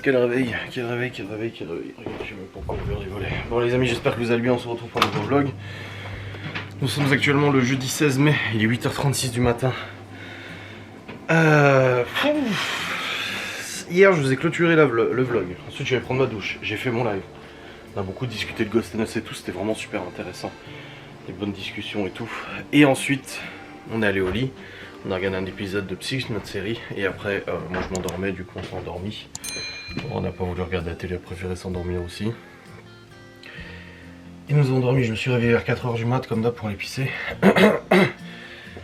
quel réveil. Regarde, j'ai même pas encore ouvert les volets. Bon les amis, j'espère que vous allez bien, on se retrouve pour un nouveau vlog. Nous sommes actuellement le jeudi 16 mai, il est 8h36 du matin. Hier je vous ai clôturé le vlog, ensuite je vais prendre ma douche, j'ai fait mon live. On a beaucoup discuté de Ghost and Us et tout, c'était vraiment super intéressant. Des bonnes discussions et tout. Et ensuite, on est allé au lit, on a regardé un épisode de Psych, notre série. Et après, moi je m'endormais, du coup on s'est endormi. On n'a pas voulu regarder la télé, on a préféré s'endormir aussi. Et nous avons dormi, je me suis réveillé vers 4h du mat comme d'hab pour aller pisser.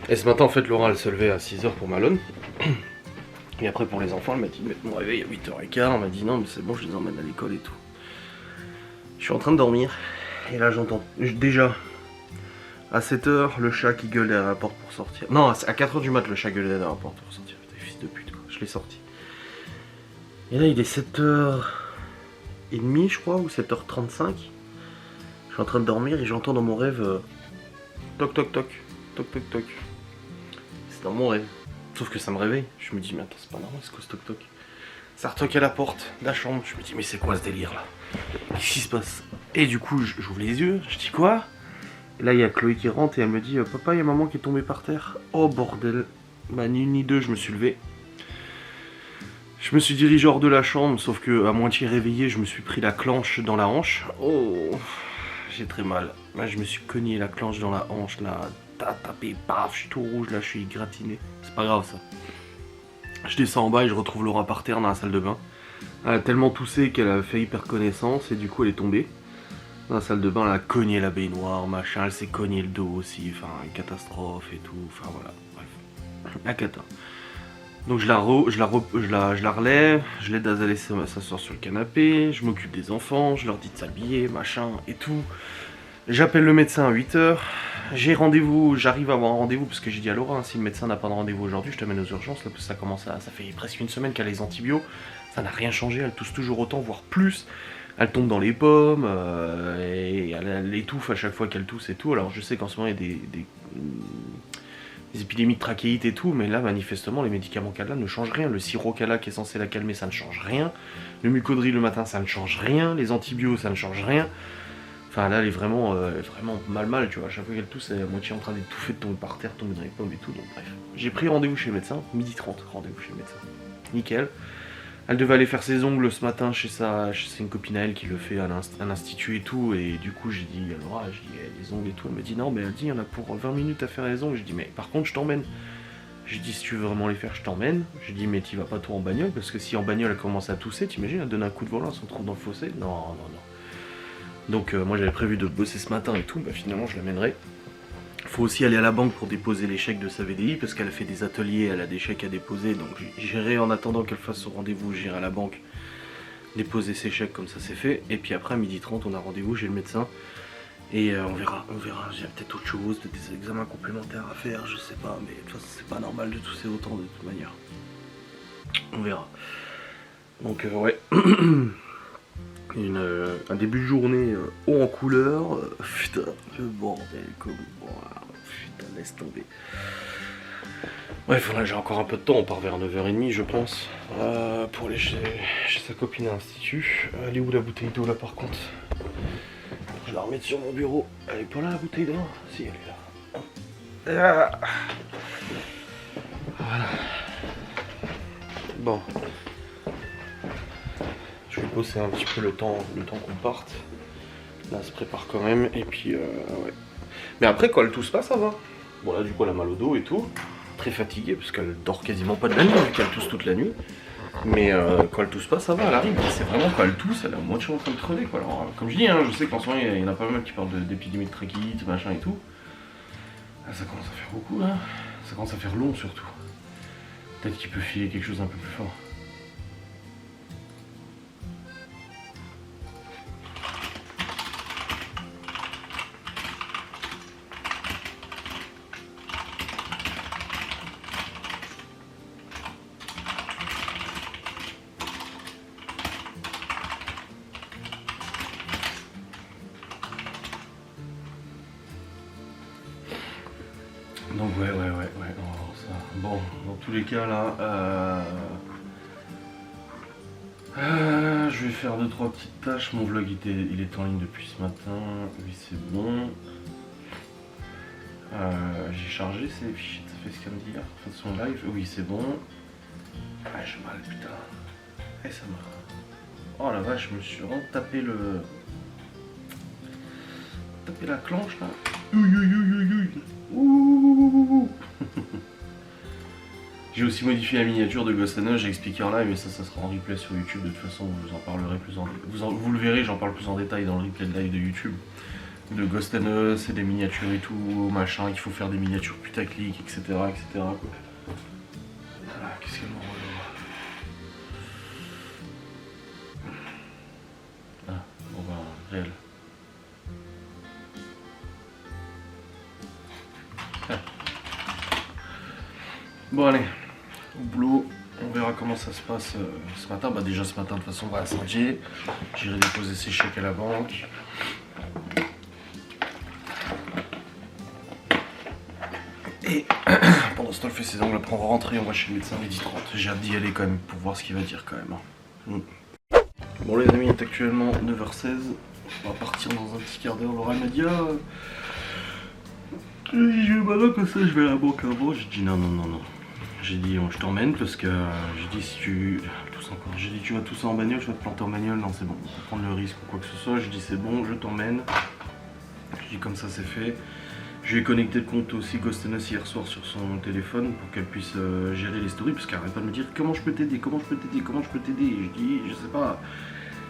Et ce matin en fait Laura elle se levait à 6h pour Malone. Et après pour les enfants elle m'a dit mettre mon réveil à 8h15, elle m'a dit non mais c'est bon je les emmène à l'école et tout. Je suis en train de dormir et là j'entends déjà à 7h le chat qui gueule derrière la porte pour sortir. Non à 4h du mat le chat gueule derrière la porte pour sortir. Putain fils de pute quoi, je l'ai sorti. Et là il est 7h30 je crois ou 7h35. Je suis en train de dormir et j'entends dans mon rêve toc toc toc toc toc toc. C'est dans mon rêve. Sauf que ça me réveille. Je me dis mais attends c'est pas normal c'est quoi ce toc toc. Ça retoque à la porte de la chambre. Je me dis mais c'est quoi ce délire là? Qu'est-ce qui se passe? Et du coup j'ouvre les yeux. Je dis quoi? Et là il y a Chloé qui rentre et elle me dit papa il y a maman qui est tombée par terre. Oh bordel. Bah ni une ni deux je me suis levé. Je me suis dirigé hors de la chambre. Sauf que à moitié réveillé je me suis pris la clenche dans la hanche. Oh j'ai très mal. Là je me suis cogné la clenche dans la hanche là. Tapé, paf, je suis tout rouge là, je suis gratiné. C'est pas grave ça. Je descends en bas et je retrouve Laura par terre dans la salle de bain. Elle a tellement toussé qu'elle a fait hyper connaissance et du coup elle est tombée. Dans la salle de bain, elle a cogné la baignoire, machin, elle s'est cogné le dos aussi, enfin une catastrophe et tout, enfin voilà, bref. La cata. Donc je la relève, je l'aide à aller s'asseoir sur le canapé, je m'occupe des enfants, je leur dis de s'habiller, machin et tout. J'appelle le médecin à 8h. J'ai rendez-vous, j'arrive à avoir un rendez-vous parce que j'ai dit à Laura, hein, si le médecin n'a pas de rendez-vous aujourd'hui, je t'amène aux urgences, là, parce que ça fait presque une semaine qu'elle a les antibiotiques, ça n'a rien changé, elle tousse toujours autant, voire plus, elle tombe dans les pommes, et elle étouffe à chaque fois qu'elle tousse et tout, alors je sais qu'en ce moment il y a des épidémies de trachéite et tout, mais là manifestement les médicaments qu'elle a ne changent rien, le sirop qu'elle a qui est censé la calmer ça ne change rien, le mucodril le matin ça ne change rien, les antibiotiques ça ne change rien. Enfin là elle est vraiment mal tu vois, à chaque fois qu'elle tousse elle est à moitié en train d'étouffer, de tomber par terre, tomber dans les pommes et tout, donc bref. J'ai pris rendez-vous chez le médecin, 12h30, rendez-vous chez le médecin. Nickel. Elle devait aller faire ses ongles ce matin chez une copine à elle qui le fait à l'institut et tout, et du coup j'ai dit à Laura, j'ai dit les ongles et tout, elle me dit non mais elle dit il y en a pour 20 minutes à faire les ongles, j'ai dit mais par contre je t'emmène. J'ai dit si tu veux vraiment les faire je t'emmène, j'ai dit mais tu vas pas trop en bagnole, parce que si en bagnole elle commence à tousser, t'imagines elle donne un coup de volant, elle se retrouve dans le fossé, non. Donc moi j'avais prévu de bosser ce matin et tout, bah finalement je l'amènerai. Faut aussi aller à la banque pour déposer les chèques de sa VDI parce qu'elle a fait des ateliers, elle a des chèques à déposer, donc j'irai en attendant qu'elle fasse son rendez-vous, j'irai à la banque déposer ses chèques comme ça c'est fait. Et puis après à 12h30 on a rendez-vous chez le médecin et on verra, j'ai peut-être autre chose, peut-être des examens complémentaires à faire, je sais pas, mais de toute façon c'est pas normal de tousser autant de toute manière. On verra. Donc ouais. Un début de journée haut en couleur, putain, le bordel, comme, putain, laisse tomber. Bref, là j'ai encore un peu de temps, on part vers 9h30 je pense, pour aller chez sa copine à l'institut. Elle est où la bouteille d'eau là par contre? Je vais la remettre sur mon bureau, elle est pas là la bouteille d'eau? Si, elle est là. Voilà. Bon. Je vais bosser un petit peu le temps qu'on parte. Là, elle se prépare quand même. Et puis, ouais. Mais après, quand elle tousse pas, ça va. Bon, là, du coup, elle a mal au dos et tout. Très fatiguée, parce qu'elle dort quasiment pas de la nuit, vu qu'elle tousse toute la nuit. Mais quand elle tousse pas, ça va, elle arrive. C'est vraiment quand elle tousse, elle est à moitié en train de crever, quoi. Alors, comme je dis, hein, je sais qu'en ce moment, il y en a pas mal qui parlent d'épidémie de trachéite, machin et tout. Là, ça commence à faire beaucoup, là. Ça commence à faire long, surtout. Peut-être qu'il peut filer quelque chose un peu plus fort. Donc ouais, on va voir ça. Bon, dans tous les cas là, je vais faire 2-3 petites tâches. Mon vlog il est en ligne depuis ce matin. Oui, c'est bon. J'ai chargé ces fichiers de Facecam d'hier, enfin de son live. Oui, c'est bon. Ah, j'ai mal, putain. Et ça m'a. Oh la vache, je me suis vraiment tapé la clenche là. Ouh. J'ai aussi modifié la miniature de Ghost & Us, j'ai expliqué en live, mais ça sera en replay sur YouTube. De toute façon, vous en parlerez plus vous le verrez, j'en parle plus en détail dans le replay de live de YouTube. De Ghost & Us et des miniatures et tout, machin, qu'il faut faire des miniatures putaclic, etc. Voilà, qu'est-ce qu'elle m'envoie? Ah, bon bah, réel. Ah. Bon allez, au boulot, on verra comment ça se passe ce matin. Bah déjà ce matin de toute façon on va à Saint-Dié, j'irai déposer ses chèques à la banque. Et pendant ce temps, elle fait ses ongles, après on va rentrer, on va chez le médecin 12h30. J'ai hâte d'y aller quand même pour voir ce qu'il va dire quand même. Bon les amis, il est actuellement 9h16. On va partir dans un petit quart d'heure. Laura m'a dit je vais maintenant comme ça, je vais à la banque avant. J'ai dit non. J'ai dit je t'emmène parce que j'ai dit si tu. J'ai dit tu vas tout ça en bagnole, je vais te planter en bagnole. Non c'est bon, on va prendre le risque ou quoi que ce soit. J'ai dit c'est bon, je t'emmène. J'ai dit comme ça c'est fait. Je lui ai connecté le compte aussi Ghost & Us hier soir sur son téléphone pour qu'elle puisse gérer les stories parce qu'elle arrête pas de me dire comment je peux t'aider. Et je dis je sais pas,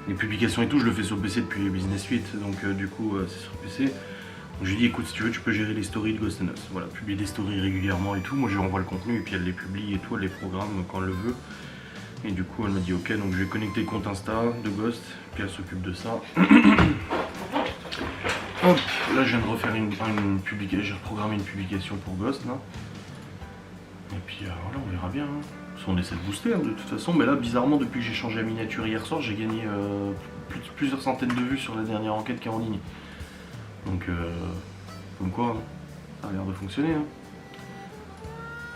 les publications et tout je le fais sur le PC depuis Business Suite donc du coup c'est sur le PC. Donc je lui ai dit écoute si tu veux tu peux gérer les stories de Ghost & Us. Voilà, publier des stories régulièrement et tout, moi je lui envoie le contenu et puis elle les publie et tout, elle les programme quand elle le veut. Et du coup elle m'a dit ok, donc je vais connecter le compte Insta de Ghost, puis elle s'occupe de ça. Hop, là je viens de refaire une publication, j'ai reprogrammé une publication pour Ghost là. Et puis voilà, on verra bien. Hein. On essaie de booster hein, de toute façon, mais là bizarrement depuis que j'ai changé la miniature hier soir, j'ai gagné plusieurs centaines de vues sur la dernière enquête qui est en ligne. Donc comme quoi, hein, ça a l'air de fonctionner. Hein.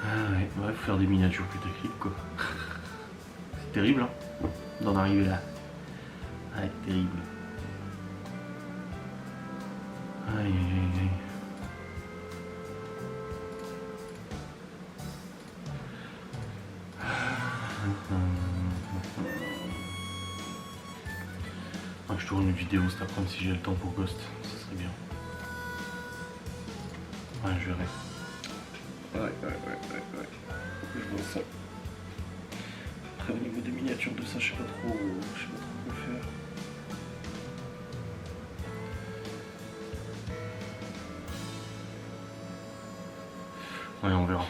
Ah ouais, bref, faut faire des miniatures putaclic quoi. C'est terrible hein, d'en arriver là. Ouais, terrible. Aïe. Je tourne une vidéo cet après-midi si j'ai le temps pour Ghost, ça serait bien. Ouais, je verrai. Ouais. Je vois ça. Après, au niveau des miniatures de ça, je sais pas trop quoi faire. Ouais, on verra.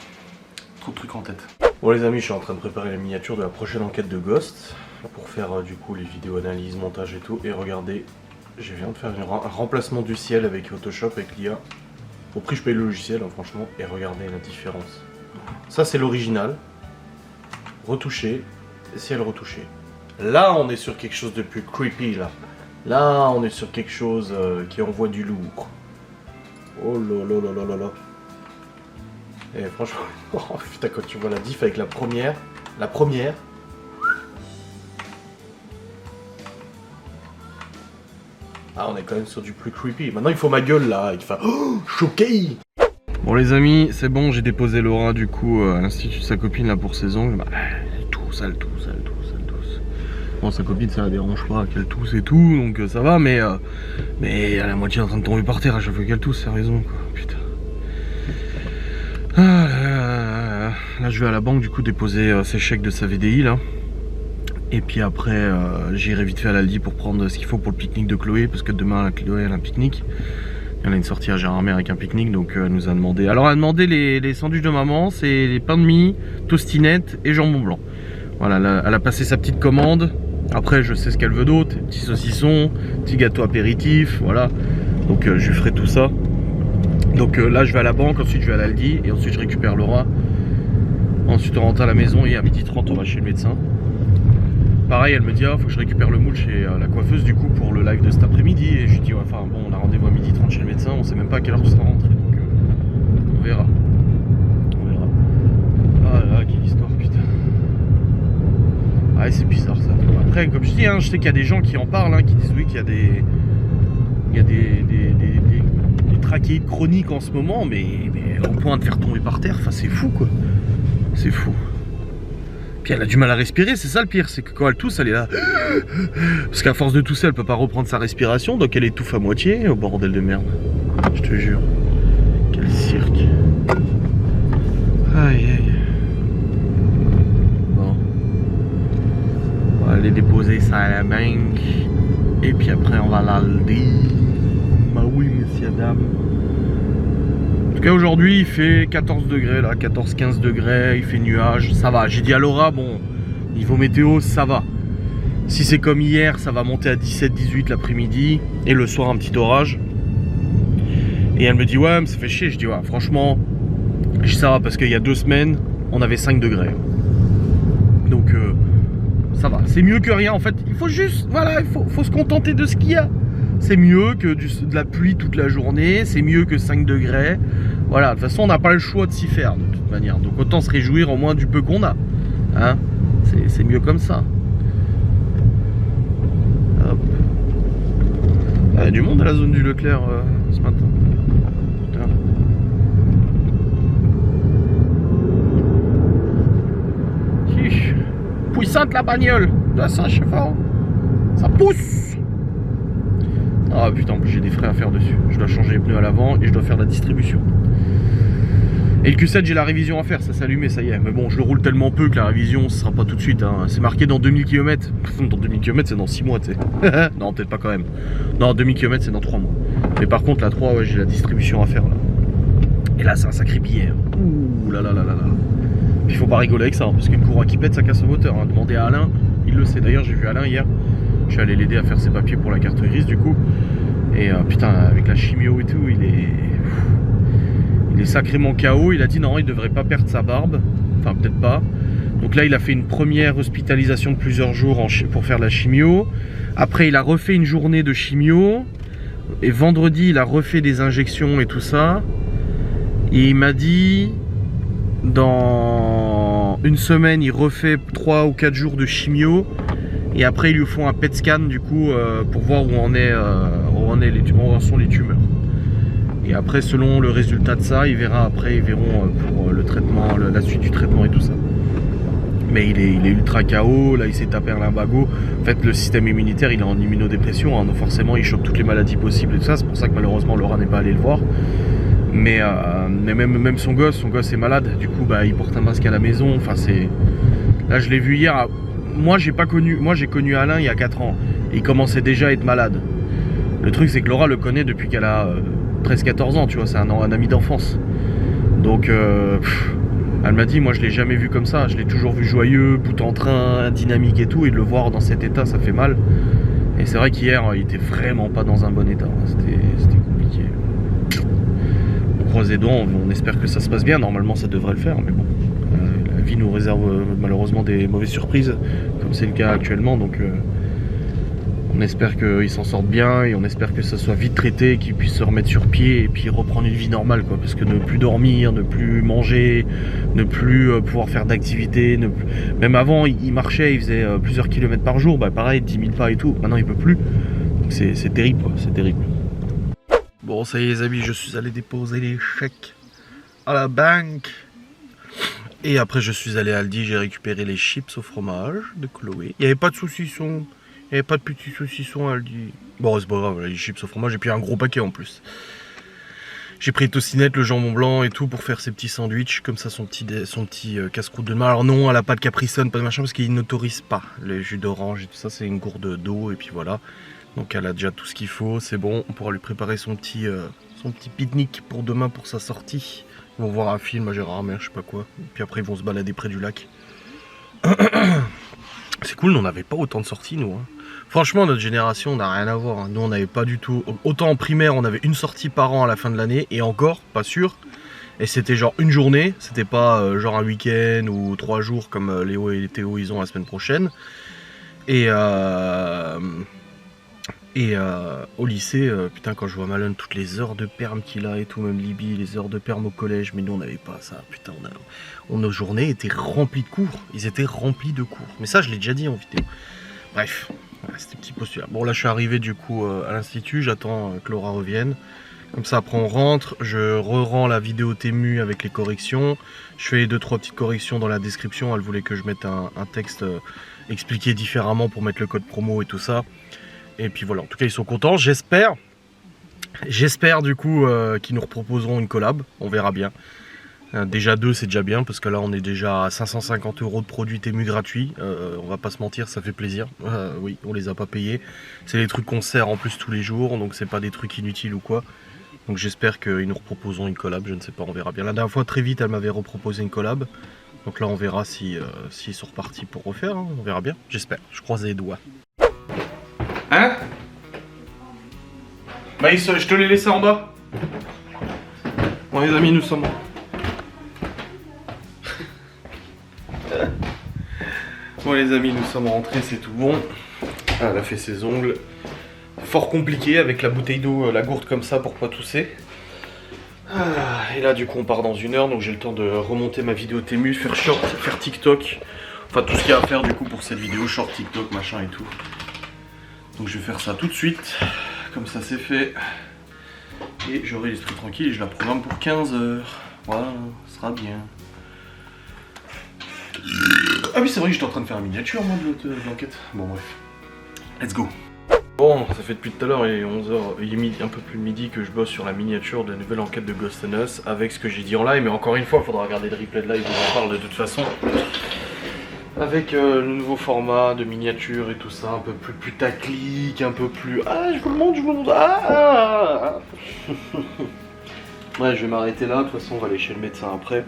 Trop de trucs en tête. Bon les amis, je suis en train de préparer la miniature de la prochaine enquête de Ghost pour faire du coup les vidéos analyse, montage et tout. Et regardez, je viens de faire un remplacement du ciel avec Photoshop, avec l'IA. Au prix je paye le logiciel hein, franchement. Et regardez la différence. Ça c'est l'original. Retouché. Et ciel retouché. Là on est sur quelque chose de plus creepy là. Là on est sur quelque chose qui envoie du lourd. Oh là. Et franchement, oh putain quand tu vois la diff avec la première. Ah on est quand même sur du plus creepy. Maintenant il faut ma gueule là, il fait oh, choqué. Bon les amis, c'est bon, j'ai déposé Laura du coup à l'institut de sa copine là pour ses ongles. Bah, elle tousse. Bon sa copine ça la dérange pas qu'elle tousse et tout, donc ça va, mais elle est à la moitié en train de tomber par terre à chaque fois qu'elle tousse, c'est raison quoi, putain. Là je vais à la banque du coup déposer ses chèques de sa VDI là. Et puis après j'irai vite fait à l'Aldi pour prendre ce qu'il faut pour le pique-nique de Chloé, parce que demain Chloé elle a un pique-nique. Elle a une sortie à Gérardmer avec un pique-nique, donc elle nous a demandé. Alors elle a demandé les sandwichs de maman, c'est les pains de mie, tostinettes et jambon blanc. Voilà, elle a passé sa petite commande. Après je sais ce qu'elle veut d'autre, petit saucisson, petit gâteau apéritif, voilà. Donc je lui ferai tout ça. Donc là je vais à la banque, ensuite je vais à l'Aldi et ensuite je récupère Laura. Ensuite on rentre à la maison et à 12h30 on va chez le médecin. Pareil elle me dit faut que je récupère le moule chez la coiffeuse du coup pour le live de cet après-midi. Et je lui dis ouais, enfin bon on a rendez-vous à 12h30 chez le médecin, on sait même pas à quelle heure tu seras rentré, donc on verra. Ah là quelle histoire putain. Ah c'est bizarre ça. après, comme je dis, hein, je sais qu'il y a des gens qui en parlent, hein, qui disent oui qu'il y a des trachéites chroniques en ce moment, mais au point de faire tomber par terre, enfin c'est fou quoi. C'est fou. Puis elle a du mal à respirer, c'est ça le pire, c'est que quand elle tousse, elle est là. Parce qu'à force de tousser, elle peut pas reprendre sa respiration, donc elle étouffe à moitié. Oh bordel de merde. Je te jure. Quel cirque. Aïe aïe. Bon. On va aller déposer ça à la banque. Et puis après on va l'aldi. Bah oui, monsieur, dame. En tout cas, aujourd'hui, il fait 14 degrés, là, 14-15 degrés, il fait nuage, ça va. J'ai dit à Laura, bon, niveau météo, ça va. Si c'est comme hier, ça va monter à 17-18 l'après-midi, et le soir, un petit orage. Et elle me dit, ouais, mais ça fait chier. Je dis, ouais, franchement, ça va, parce qu'il y a 2 semaines, on avait 5 degrés. Donc, ça va. C'est mieux que rien, en fait. Il faut juste, voilà, il faut se contenter de ce qu'il y a. C'est mieux que de la pluie toute la journée, c'est mieux que 5 degrés. Voilà, de toute façon, on n'a pas le choix de s'y faire, de toute manière. Donc autant se réjouir au moins du peu qu'on a. Hein, c'est mieux comme ça. Hop. Il y a du monde à la zone du Leclerc ce matin. Putain. Chiche. Puissante la bagnole. 200 chevaux. Ça pousse. Ah putain, en plus j'ai des frais à faire dessus. Je dois changer les pneus à l'avant et je dois faire la distribution. Et le Q7, j'ai la révision à faire, ça s'est allumé, ça y est. Mais bon, je le roule tellement peu que la révision, ce sera pas tout de suite. Hein. C'est marqué dans 2000 km. Dans 2000 km, c'est dans 6 mois, tu sais. Non, peut-être pas quand même. Non, 2000 km, c'est dans 3 mois. Mais par contre, la 3, ouais, j'ai la distribution à faire là. Et là, c'est un sacré billet. Ouh là là là là là. Puis il faut pas rigoler avec ça, hein, parce qu'une courroie qui pète, ça casse le moteur. Hein. Demandez à Alain, il le sait. D'ailleurs, j'ai vu Alain hier. Je suis allé l'aider à faire ses papiers pour la carte grise du coup. Et putain, avec la chimio et tout, il est sacrément KO. Il a dit non, il devrait pas perdre sa barbe. Enfin, peut-être pas. Donc là, il a fait une première hospitalisation de plusieurs jours pour faire la chimio. Après, il a refait une journée de chimio. Et vendredi, il a refait des injections et tout ça. Et il m'a dit, dans une semaine, il refait 3 ou 4 jours de chimio. Et après, ils lui font un PET scan du coup pour voir où en sont les tumeurs. Et après, selon le résultat de ça, ils verront pour le traitement, la suite du traitement et tout ça. Mais il est ultra KO, là il s'est tapé un lumbago. En fait, le système immunitaire, il est en immunodépression, hein, donc forcément, il chope toutes les maladies possibles et tout ça. C'est pour ça que malheureusement, Laura n'est pas allée le voir. Mais même son gosse est malade. Du coup, bah, il porte un masque à la maison. Enfin, c'est. Là, je l'ai vu hier. Moi, j'ai connu Alain il y a 4 ans. Et il commençait déjà à être malade. Le truc, c'est que Laura le connaît depuis qu'elle a 13-14 ans, tu vois. C'est un ami d'enfance. Donc, elle m'a dit, moi, je l'ai jamais vu comme ça. Je l'ai toujours vu joyeux, bout en train, dynamique et tout. Et de le voir dans cet état, ça fait mal. Et c'est vrai qu'hier, il était vraiment pas dans un bon état. C'était compliqué. On croise les doigts, on espère que ça se passe bien. Normalement, ça devrait le faire, mais bon. La vie nous réserve malheureusement des mauvaises surprises, comme c'est le cas actuellement, donc on espère qu'il s'en sorte bien et on espère que ça soit vite traité, qu'il puisse se remettre sur pied et puis reprendre une vie normale, quoi, parce que ne plus dormir, ne plus manger, ne plus pouvoir faire d'activités, même avant il marchait, il faisait plusieurs kilomètres par jour, bah pareil, 10 000 pas et tout, maintenant il peut plus, donc c'est terrible, quoi, c'est terrible. Bon, ça y est les amis, je suis allé déposer les chèques à la banque. Et après je suis allé à Aldi, j'ai récupéré les chips au fromage de Chloé. Il n'y avait pas de saucisson, il n'y avait pas de petits saucissons à Aldi. Bon c'est pas grave, les chips au fromage et puis un gros paquet en plus. J'ai pris tocinette, le jambon blanc et tout pour faire ses petits sandwichs, comme ça son petit casse-croûte de demain. Alors non, elle a pas de Capri Sun, pas de machin parce qu'il n'autorise pas le jus d'orange et tout ça, c'est une gourde d'eau et puis voilà. Donc elle a déjà tout ce qu'il faut, c'est bon, on pourra lui préparer son petit pique-nique pour demain pour sa sortie. Ils vont voir un film à Gérardmer, je sais pas quoi. Puis après, ils vont se balader près du lac. C'est cool, on n'avait pas autant de sorties, nous. Hein. Franchement, notre génération, on n'a rien à voir. Hein. Nous, on n'avait pas du tout... Autant en primaire, on avait une sortie par an à la fin de l'année. Et encore, pas sûr. Et c'était genre une journée. C'était pas genre un week-end ou 3 jours comme Léo et Théo, ils ont la semaine prochaine. Et au lycée, putain, quand je vois Malone, toutes les heures de perm qu'il a et tout, même Libye, les heures de perm au collège, mais nous on n'avait pas ça, putain, nos journées étaient remplies de cours, ils étaient remplis de cours. Mais ça, je l'ai déjà dit en vidéo. Bref, voilà, c'était petit postulat. Bon là je suis arrivé du coup à l'institut, j'attends que Laura revienne. Comme ça après on rentre, je re-rends la vidéo Temu avec les corrections. Je fais 2-3 petites corrections dans la description, elle voulait que je mette un texte expliqué différemment pour mettre le code promo et tout ça. Et puis voilà, en tout cas ils sont contents, j'espère du coup qu'ils nous reproposeront une collab, on verra bien. Déjà 2 c'est déjà bien parce que là on est déjà à 550 € de produits Temu gratuits, on va pas se mentir, ça fait plaisir. Oui, on les a pas payés, c'est des trucs qu'on sert en plus tous les jours, donc c'est pas des trucs inutiles ou quoi. Donc j'espère qu'ils nous reproposeront une collab, je ne sais pas, on verra bien. La dernière fois très vite elle m'avait reproposé une collab, donc là on verra s'ils sont repartis pour refaire, hein. On verra bien, j'espère, je croise les doigts. Hein? Bah je te l'ai laissé en bas. Bon les amis, nous sommes... Bon les amis, nous sommes rentrés, c'est tout bon. Elle a fait ses ongles. Fort compliqué avec la bouteille d'eau, la gourde comme ça pour pas tousser. Et là du coup on part dans 1 heure, donc j'ai le temps de remonter ma vidéo Temu, faire short, faire TikTok. Enfin tout ce qu'il y a à faire du coup pour cette vidéo, short, TikTok, machin et tout. Donc je vais faire ça tout de suite, comme ça c'est fait. Et j'aurai l'esprit tranquille et je la programme pour 15 h. Voilà, ce sera bien. Ah oui c'est vrai que j'étais en train de faire une miniature moi de l'enquête. Bon bref, let's go. Bon, ça fait depuis tout à l'heure, il est 11 h, il est un peu plus de midi que je bosse sur la miniature de la nouvelle enquête de Ghost and Us avec ce que j'ai dit en live, mais encore une fois, il faudra regarder le replay de live, je vous en parle de toute façon. Avec le nouveau format de miniature et tout ça, un peu plus putaclic, un peu plus... Ah, je vous le montre, Ouais, je vais m'arrêter là, de toute façon on va aller chez le médecin après.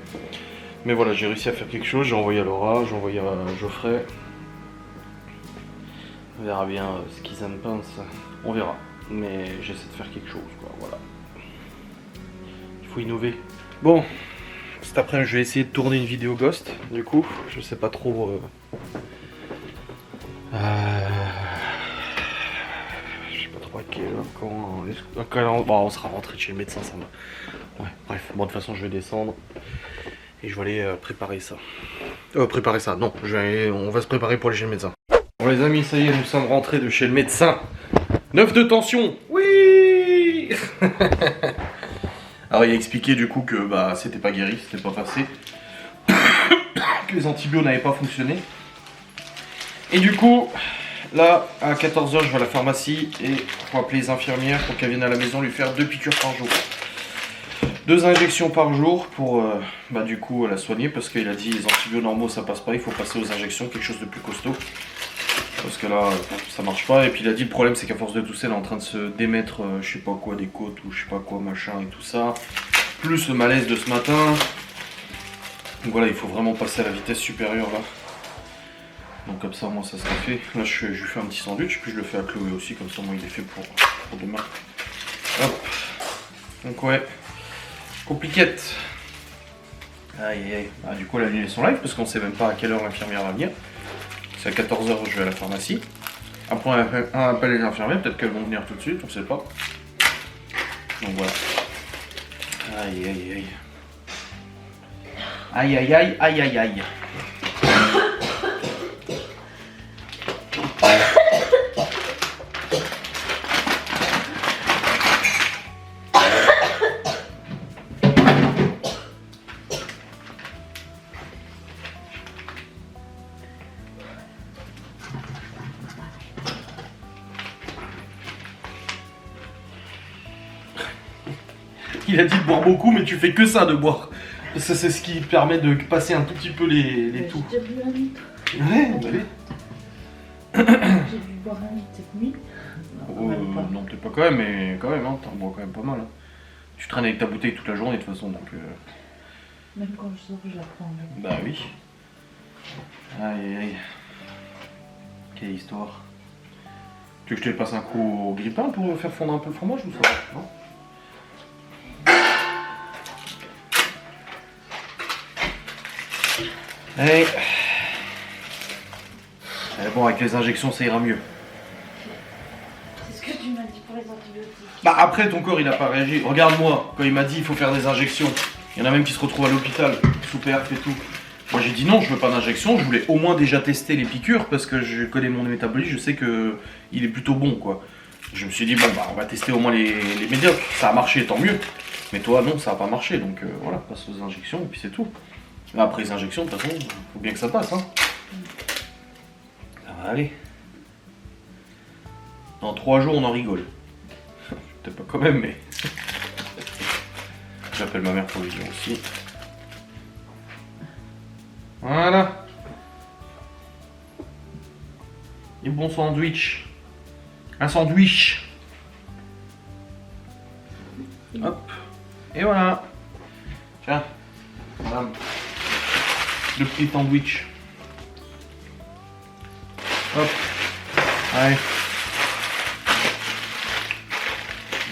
Mais voilà, j'ai réussi à faire quelque chose, j'ai envoyé à Laura, j'ai envoyé à Geoffrey. On verra bien ce qu'ils en pensent, on verra. Mais j'essaie de faire quelque chose, quoi, voilà. Il faut innover. Bon, cet après-midi je vais essayer de tourner une vidéo Ghost, du coup, je sais pas trop... Je sais pas trop à quelle heure, quand... Bon, on sera rentré chez le médecin, ça va. Ouais, bref, bon, de toute façon je vais descendre. Et je vais aller préparer ça. Préparer ça, non, on va se préparer pour aller chez le médecin. Bon les amis, ça y est, nous sommes rentrés de chez le médecin. 9 de tension, oui. Alors il a expliqué du coup que bah c'était pas guéri, c'était pas passé. Que les antibiotiques n'avaient pas fonctionné. Et du coup, là, à 14 h, je vais à la pharmacie et pour appeler les infirmières pour qu'elles viennent à la maison lui faire 2 piqûres par jour. 2 injections par jour pour bah, du coup la soigner parce qu'il a dit les antibiotiques normaux ça passe pas, il faut passer aux injections, quelque chose de plus costaud. Parce que là ça marche pas, et puis il a dit le problème c'est qu'à force de tousser elle est en train de se démettre je sais pas quoi des côtes ou je sais pas quoi machin et tout ça. Plus le malaise de ce matin. Donc voilà, il faut vraiment passer à la vitesse supérieure là. Donc comme ça moi ça sera fait. Là je lui fais un petit sandwich, puis je le fais à Chloé aussi, comme ça moi il est fait pour demain. Hop. Donc ouais. Compliquette. Aïe aïe. Ah, du coup elle a annulé son live parce qu'on sait même pas à quelle heure l'infirmière va venir. C'est à 14 h je vais à la pharmacie. Après on appelle les infirmières, peut-être qu'elles vont venir tout de suite, on sait pas. Donc voilà. Aïe aïe aïe. Aïe aïe aïe aïe aïe aïe. Il a dit de boire beaucoup, mais tu fais que ça de boire. C'est ce qui permet de passer un tout petit peu les tours. J'ai déjà bu 1 litre. Ouais, bah oui. J'ai dû boire 1 litre cette nuit. Non, peut-être pas quand même, mais quand même, hein, t'en bois quand même pas mal. Hein. Tu traînes avec ta bouteille toute la journée de toute façon, donc... Même quand je sors, je la prends. Bah oui. Aïe aïe. Quelle histoire. Tu veux que je te passe un coup au grille-pain pour faire fondre un peu le fromage ou ça va? Non. Allez. Bon, avec les injections, ça ira mieux. C'est ce que tu m'as dit pour les antibiotiques. Bah après, ton corps, il a pas réagi. Regarde-moi, quand il m'a dit il faut faire des injections. Il y en a même qui se retrouvent à l'hôpital, sous perf et tout. Moi j'ai dit non, je veux pas d'injection, je voulais au moins déjà tester les piqûres parce que je connais mon métabolisme, je sais que il est plutôt bon quoi. Je me suis dit bon bah on va tester au moins les médiocres, ça a marché tant mieux. Mais toi non, ça a pas marché donc voilà, passe aux injections et puis c'est tout. Là, après les injections, de toute façon, faut bien que ça passe hein. Ça va aller. Dans 3 jours on en rigole. Peut-être pas quand même mais. J'appelle ma mère pour lui dire aussi. Voilà. Et bon sandwich. Un sandwich. Hop. Et voilà. Tiens. Voilà. Le petit sandwich. Hop. Allez.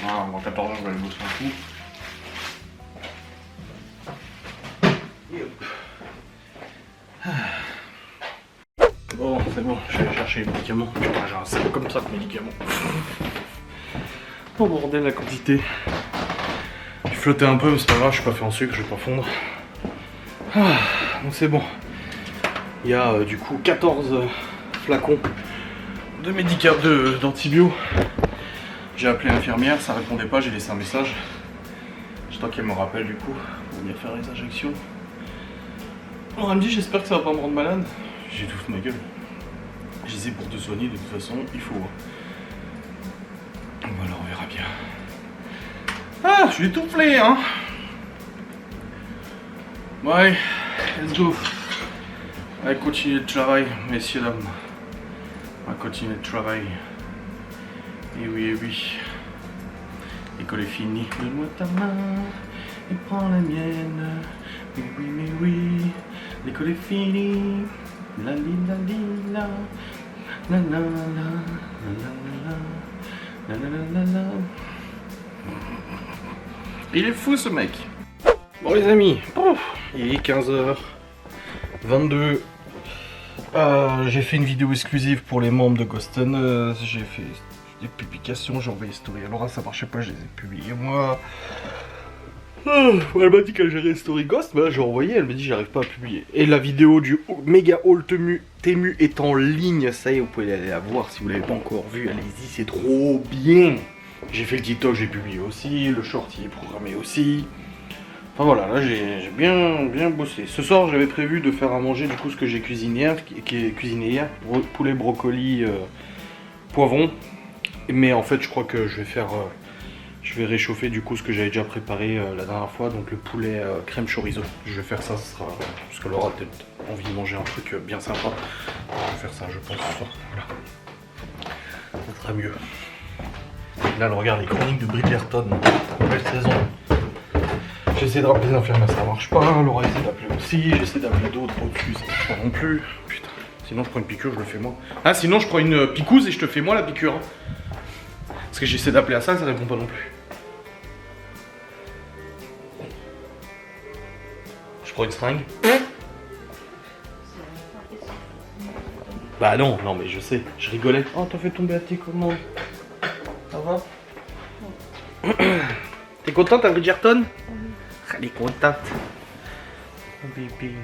Voilà, dans 14 ans, je vais aller bosser un coup. Et hop. Bon, c'est bon, je vais chercher les médicaments. Putain, j'ai un sac comme ça de médicaments. Oh bordel, la quantité. Je flottais un peu, mais c'est pas grave, je suis pas fait en sucre, je vais pas fondre. Ah, donc c'est bon. Il y a du coup 14 flacons de médicaments, d'antibio. J'ai appelé l'infirmière, ça répondait pas, j'ai laissé un message. J'attends qu'elle me rappelle du coup pour venir faire les injections. Alors elle me dit j'espère que ça va pas me rendre malade. J'ai tout de ma gueule. Je disais pour te soigner de toute façon il faut. Voilà, on verra bien. Ah, je suis étoufflé hein. Ouais, let's go. Allez, continuez le travail, messieurs dames. On va continuer le travail. Et oui, l'école est finie. Donne-moi ta main et prends la mienne. Mais oui, l'école est finie. La li la li la. La la la la la la la la. Il est fou ce mec. Bon les amis, il est 15h22. J'ai fait une vidéo exclusive pour les membres de Ghosten. J'ai fait des publications, j'ai envoyé story. Alors ça marchait pas, je les ai publiées moi. Elle m'a dit qu'elle gérait Story Ghost, mais là j'ai envoyé, elle me dit j'arrive pas à publier. Et la vidéo du méga haul Temu est en ligne, ça y est, vous pouvez aller la voir si vous l'avez pas encore vu, allez-y, c'est trop bien. J'ai fait le TikTok, j'ai publié aussi, le short il est programmé aussi. Enfin voilà, là j'ai bien bossé. Ce soir j'avais prévu de faire à manger du coup ce que j'ai cuisiné hier, poulet, brocoli, poivron. Mais en fait je crois que je vais réchauffer du coup ce que j'avais déjà préparé la dernière fois, donc le poulet crème chorizo. Je vais faire ça, ce sera parce que Laura a peut-être envie de manger un truc bien sympa. Je vais faire ça, je pense ce soir. Voilà, ça sera mieux. Là, elle regarde les chroniques de Bridgerton, nouvelle saison. J'essaie de rappeler les infirmières, ça marche pas. Laura essaie d'appeler aussi. J'essaie d'appeler d'autres au-dessus, ça marche pas non plus. Putain, sinon je prends une piqûre, je le fais moi. Ah, sinon je prends une picouse et je te fais moi la piqûre. Hein. Parce que j'essaie d'appeler à ça, ça répond pas non plus. Je prends une seringue. Bah non, mais je sais, je rigolais. Oh, t'as fait tomber à tes commandes. Ça va? T'es contente à Bridgerton? Elle est contente. Oh bébé.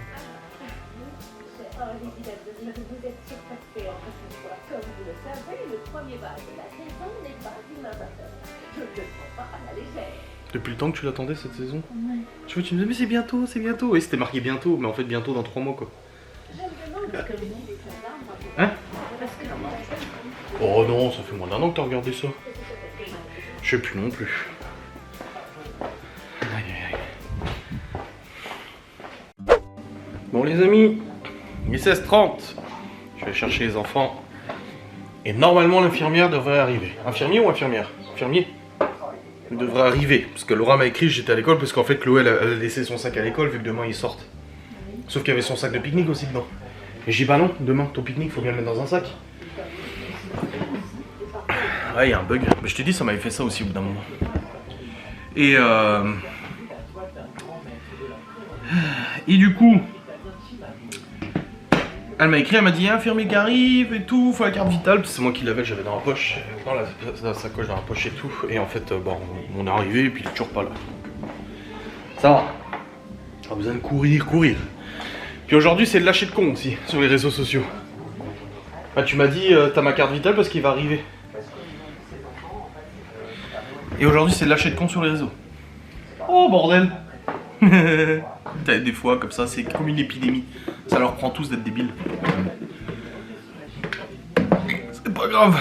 Vous êtes surpassé en fois. Comme vous le savez, le premier bal de la saison n'est pas une amateur. Je ne le prends pas à la légère. Depuis le temps que tu l'attendais cette saison? Ouais. Tu vois, tu me disais mais c'est bientôt, c'est bientôt. Et c'était marqué bientôt, mais en fait bientôt dans 3 mois quoi. Je me demande parce que le monde est très large. Hein? Parce que le monde est très Oh non, ça fait moins d'1 an que t'as regardé ça. Je sais plus non plus. Aïe aïe aïe. Bon les amis, il est 16h30. Je vais chercher les enfants. Et normalement l'infirmière devrait arriver. Infirmier ou infirmière? Infirmier. Il devrait arriver. Parce que Laura m'a écrit, j'étais à l'école, parce qu'en fait Chloé elle a laissé son sac à l'école vu que demain ils sortent. Sauf qu'il y avait son sac de pique-nique aussi dedans. Et j'ai dit bah non, demain ton pique-nique faut bien le mettre dans un sac. Ouais, il y a un bug. Mais je t'ai dit, ça m'avait fait ça aussi au bout d'un moment. Et du coup, elle m'a écrit, elle m'a dit, infirmier qui arrive et tout, faut la carte vitale. C'est moi qui l'avais, j'avais dans la poche, dans la sacoche, dans la poche et tout. Et en fait, bon, on est arrivé et puis il est toujours pas là. Ça va. Pas besoin de courir. Puis aujourd'hui, c'est le lâcher de con aussi, sur les réseaux sociaux. Bah, tu m'as dit, t'as ma carte vitale parce qu'il va arriver. Et aujourd'hui, c'est le lâcher de con sur les réseaux. Oh, bordel. Des fois, comme ça, c'est comme une épidémie. Ça leur prend tous d'être débiles. C'est pas grave.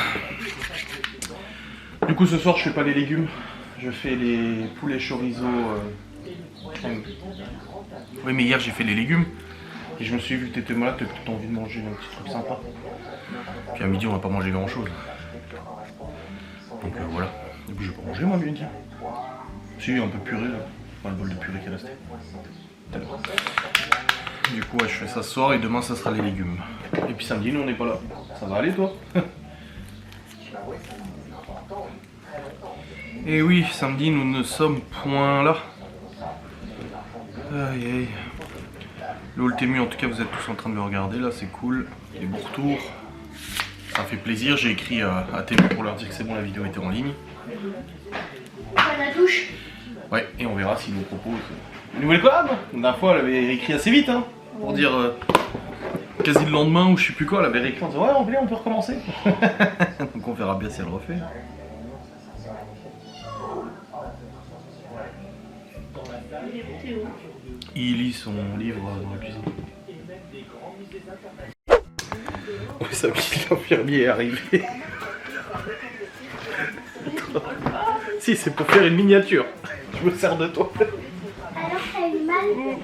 Du coup, ce soir, je fais pas les légumes. Je fais les poulets chorizo. Oui, mais hier, j'ai fait les légumes. Et je me suis dit, vu que t'étais malade, t'as envie de manger un petit truc sympa. Puis à midi, on va pas manger grand chose. Donc voilà. Et puis je vais pas manger, moi, midi. Si, un peu de purée, là. Enfin, le bol de purée qui est resté. Du coup, ouais, je fais ça ce soir et demain, ça sera les légumes. Et puis samedi, nous, on n'est pas là. Ça va aller, toi? Et oui, samedi, nous ne sommes point là. Aïe aïe. Le Ultemu, en tout cas, vous êtes tous en train de le regarder, là, c'est cool. Les beaux retours. Ça fait plaisir. J'ai écrit à TV pour leur dire que c'est bon, la vidéo était en ligne. La douche. Ouais, et on verra s'ils nous proposent une nouvelle collab. La dernière fois, elle avait écrit assez vite, hein, pour dire quasi le lendemain ou je sais plus quoi, elle avait écrit en disant ouais, on peut recommencer. Donc on verra bien si elle refait. Il lit son livre dans la cuisine. Oui, ça me dit l'infirmier est arrivé. Si, c'est pour faire une miniature. Je me sers de toi. Alors, t'as eu mal?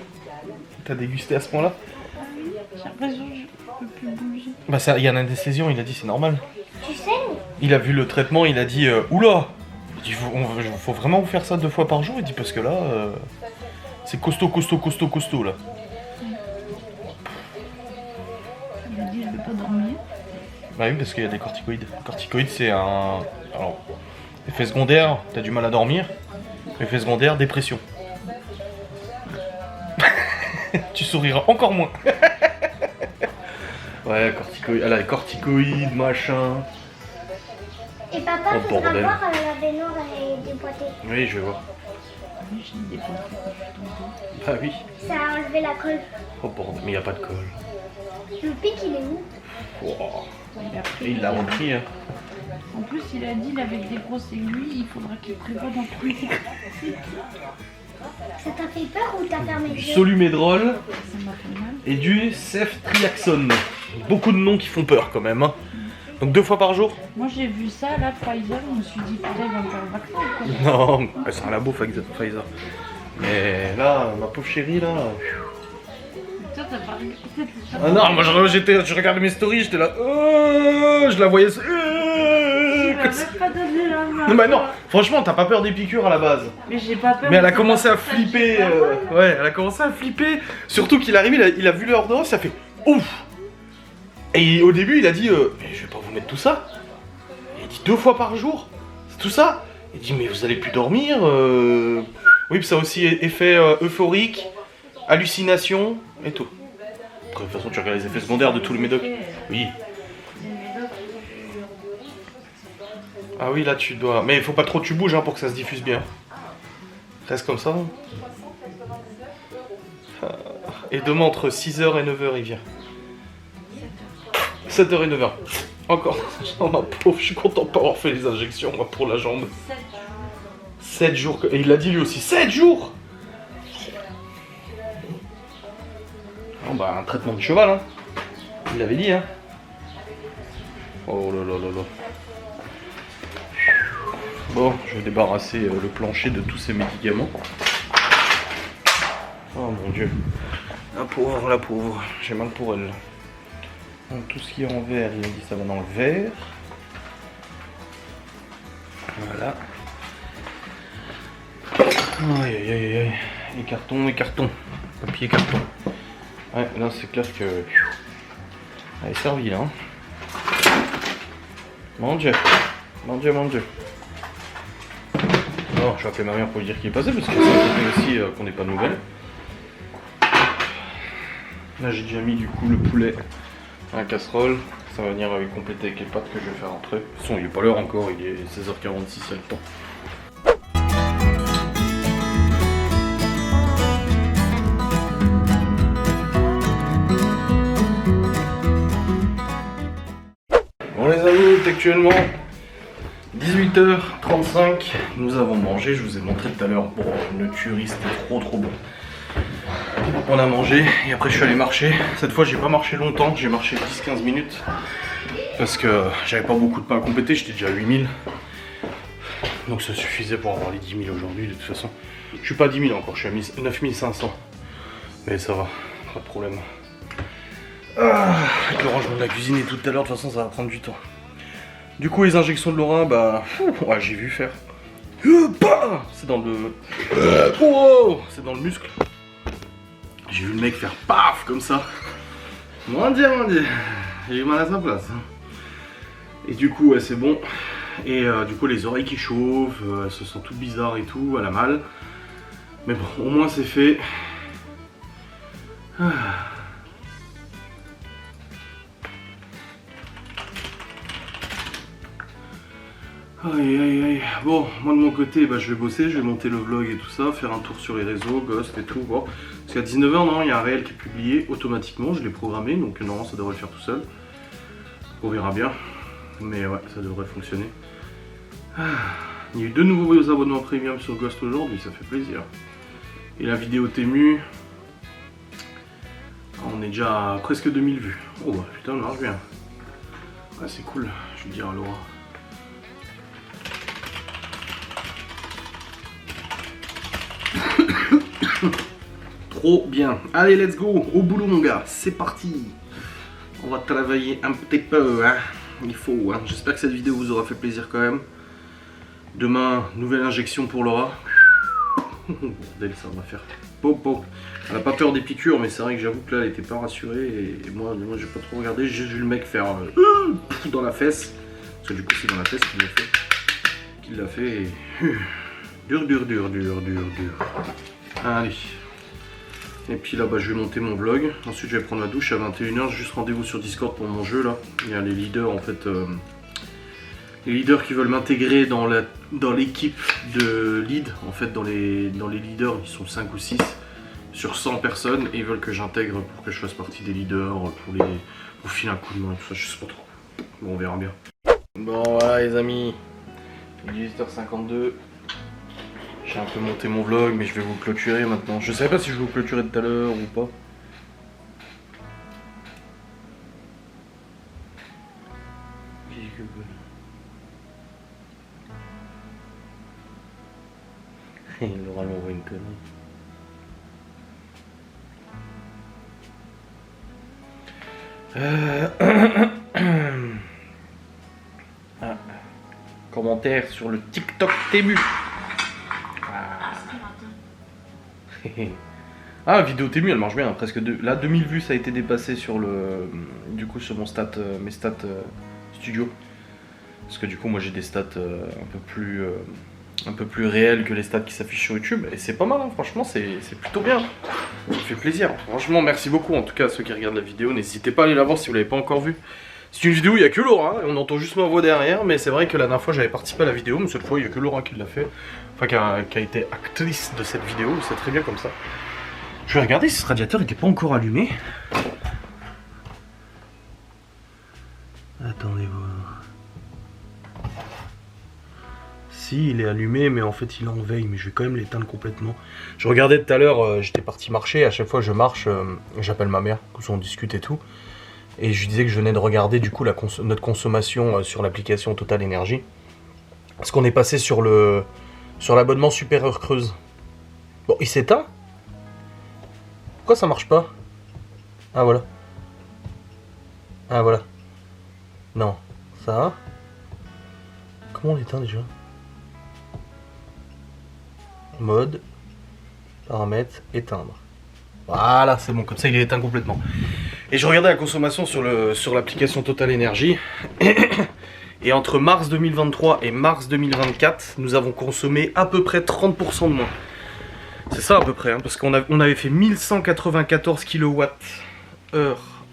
T'as dégusté à ce point-là? J'ai l'impression que je peux plus bouger. Bah ça, il y a une indécision, il a dit c'est normal. Tu saignes? Il a vu le traitement, il a dit oula, il dit faut vraiment vous faire ça 2 fois par jour. Il dit parce que là c'est costaud là. Je me dis je vais pas dormir. Bah oui, parce qu'il y a des corticoïdes. Corticoïdes, c'est un... Alors, effet secondaire, t'as du mal à dormir. Effet secondaire, dépression. Tu souriras encore moins. Ouais, corticoïdes, elle a les corticoïdes, machin. Et papa, Oh, faudra bordel. voir la baignoire est déboîtée. Oui, je vais voir. Oui, je l'ai défoncé quand je suis tombée. Bah oui. Ça a enlevé la colle. Oh bordel, mais y a pas de colle. Le pic, il est où? Wow. Il a pris- Et il l'a repris, hein. En plus, il a dit avec des grosses aiguilles, il faudra qu'il prévoie d'en trouver. Ça t'a fait peur ou t'as fermé Du les yeux? Solumédrol Ça m'a fait mal. et du ceftriaxone. Beaucoup de noms qui font peur quand même, hein. Donc 2 fois par jour? Moi, j'ai vu ça, là, Pfizer, je me suis dit, putain, il va me faire le vaccin ou quoi? Non, c'est un labo Pfizer. Mais là, ma pauvre chérie, là... Toi, t'as pas regardé. Ah non, moi je regardais mes stories, j'étais là... je la voyais... Tu m'avais pas donné la main. Non, bah non, franchement, t'as pas peur des piqûres à la base. Mais j'ai pas peur. Mais elle a c'est commencé pas à pour ça, flipper. j'ai pas mal. Ouais, elle a commencé à flipper. Surtout qu'il arrive, il a vu l'ordonnance, ça fait ouf. Et au début, il a dit mais je vais pas vous mettre tout ça. Il dit 2 fois par jour, c'est tout ça. Il dit mais vous allez plus dormir. Oui, puis ça a aussi effet euphorique, hallucination et tout. Après, de toute façon, tu regardes les effets secondaires de tous les médocs. Oui. Ah oui, là tu dois. Mais il faut pas trop que tu bouges hein, pour que ça se diffuse bien. Reste comme ça. Et demain entre 6h et 9h il vient. 7h et 9h. Encore. Oh ma pauvre, je suis content de pas avoir fait les injections moi pour la jambe. 7 jours. Et il l'a dit lui aussi. 7 jours. Oh bah un traitement de cheval hein. Il l'avait dit hein. Oh là là là là. Bon, je vais débarrasser le plancher de tous ces médicaments. Oh mon dieu. La pauvre, j'ai mal pour elle. Donc, tout ce qui est en verre, il a dit ça va dans le verre. Voilà. Aïe aïe aïe aïe. Et carton. Papier carton. Ouais, là c'est clair que... Elle est servie là. Hein. Mon dieu. Bon, je vais appeler ma mère pour lui dire qu'il est passé parce qu'elle s'inquiète aussi qu'on n'ait pas de nouvelles. Là j'ai déjà mis du coup le poulet à la casserole. Ça va venir compléter avec les pâtes que je vais faire après. De toute façon il n'est pas l'heure encore, il est 16h46, il y a le temps. actuellement 18h35. Nous avons mangé, je vous ai montré tout à l'heure. Bon, une tuerie, c'était trop bon. On a mangé et après je suis allé marcher. Cette fois j'ai pas marché longtemps, j'ai marché 10-15 minutes. Parce que j'avais pas beaucoup de pas à compléter, j'étais déjà à 8000. Donc ça suffisait pour avoir les 10 000 aujourd'hui de toute façon. Je suis pas à 10 000 encore, je suis à 9500. Mais ça va, pas de problème. Avec le rangement de la cuisine et tout à l'heure, de toute façon ça va prendre du temps. Du coup les injections de Laura, bah ouais, j'ai vu faire. C'est dans le... c'est dans le muscle. J'ai vu le mec faire paf comme ça. Mon dieu, j'ai eu mal à sa place. Et du coup ouais, c'est bon. Et du coup les oreilles qui chauffent, elles se sentent toutes bizarres et tout, elle a mal. Mais bon, au moins c'est fait. Aïe. Bon, moi de mon côté, bah, je vais bosser, je vais monter le vlog et tout ça, faire un tour sur les réseaux, Ghost et tout. Bon. Parce qu'à 19h, non, il y a un réel qui est publié automatiquement, je l'ai programmé, donc non, ça devrait le faire tout seul. On verra bien. Mais ouais, ça devrait fonctionner. Il y a eu 2 nouveaux abonnements premium sur Ghost aujourd'hui, ça fait plaisir. Et la vidéo Temu, on est déjà à presque 2000 vues. Oh bah putain, ça marche bien. Ouais, c'est cool, je vais dire à Laura. Trop bien. Allez, let's go, au boulot mon gars, c'est parti. On va travailler un petit peu, hein. Il faut, hein. J'espère que cette vidéo vous aura fait plaisir quand même. Demain, nouvelle injection pour Laura. Bordel, ça va faire popo. Elle a pas peur des piqûres, mais c'est vrai que j'avoue que là, elle était pas rassurée. Et moi j'ai pas trop regardé. J'ai vu le mec faire dans la fesse. Parce que du coup, c'est dans la fesse qu'il l'a fait. Et... dur. Allez. Et puis là, bah, je vais monter mon vlog. Ensuite, je vais prendre ma douche à 21h. J'ai juste rendez-vous sur Discord pour mon jeu là. Il y a les leaders en fait. Les leaders qui veulent m'intégrer dans l'équipe de lead. En fait, dans les leaders, ils sont 5 ou 6 sur 100 personnes. Et ils veulent que j'intègre pour que je fasse partie des leaders. Pour filer un coup de main et tout ça. Je sais pas trop. Bon, on verra bien. Bon, voilà les amis. 18h52. J'ai un peu monté mon vlog, mais je vais vous clôturer maintenant. Je savais pas si je vais vous clôturer tout à l'heure ou pas. Laura m'envoie une connerie. Commentaire sur le TikTok Temu. Ah, vidéo Temu, elle marche bien, presque 2000 vues, ça a été dépassé sur du coup sur mon mes stats studio. Parce que du coup, moi j'ai des stats un peu plus réelles que les stats qui s'affichent sur YouTube. Et c'est pas mal, hein, franchement, c'est plutôt bien. Ça fait plaisir. Franchement, merci beaucoup en tout cas à ceux qui regardent la vidéo. N'hésitez pas à aller la voir si vous l'avez pas encore vue. C'est une vidéo où il n'y a que Laura, et on entend juste ma voix derrière, mais c'est vrai que la dernière fois j'avais participé à la vidéo, mais cette fois il n'y a que Laura qui l'a fait. Enfin, qui a été actrice de cette vidéo, c'est très bien comme ça. Je vais regarder si ce radiateur n'était pas encore allumé. Attendez voir. Si, il est allumé, mais en fait il est en veille, mais je vais quand même l'éteindre complètement. Je regardais tout à l'heure, j'étais parti marcher, à chaque fois que je marche, j'appelle ma mère, on discute et tout. Et je lui disais que je venais de regarder du coup notre consommation sur l'application Total Energy. Parce qu'on est passé sur l'abonnement Super Heure Creuse. Bon, il s'éteint? Pourquoi ça marche pas? Ah voilà. Ah voilà. Non. Ça. Comment on l'éteint déjà? Mode. Paramètres. Éteindre. Voilà, c'est bon. Comme ça, il est éteint complètement. Et je regardais la consommation sur l'application Total Energy. Et entre mars 2023 et mars 2024, nous avons consommé à peu près 30% de moins. C'est ça à peu près, hein, parce qu'on avait fait 1194 kWh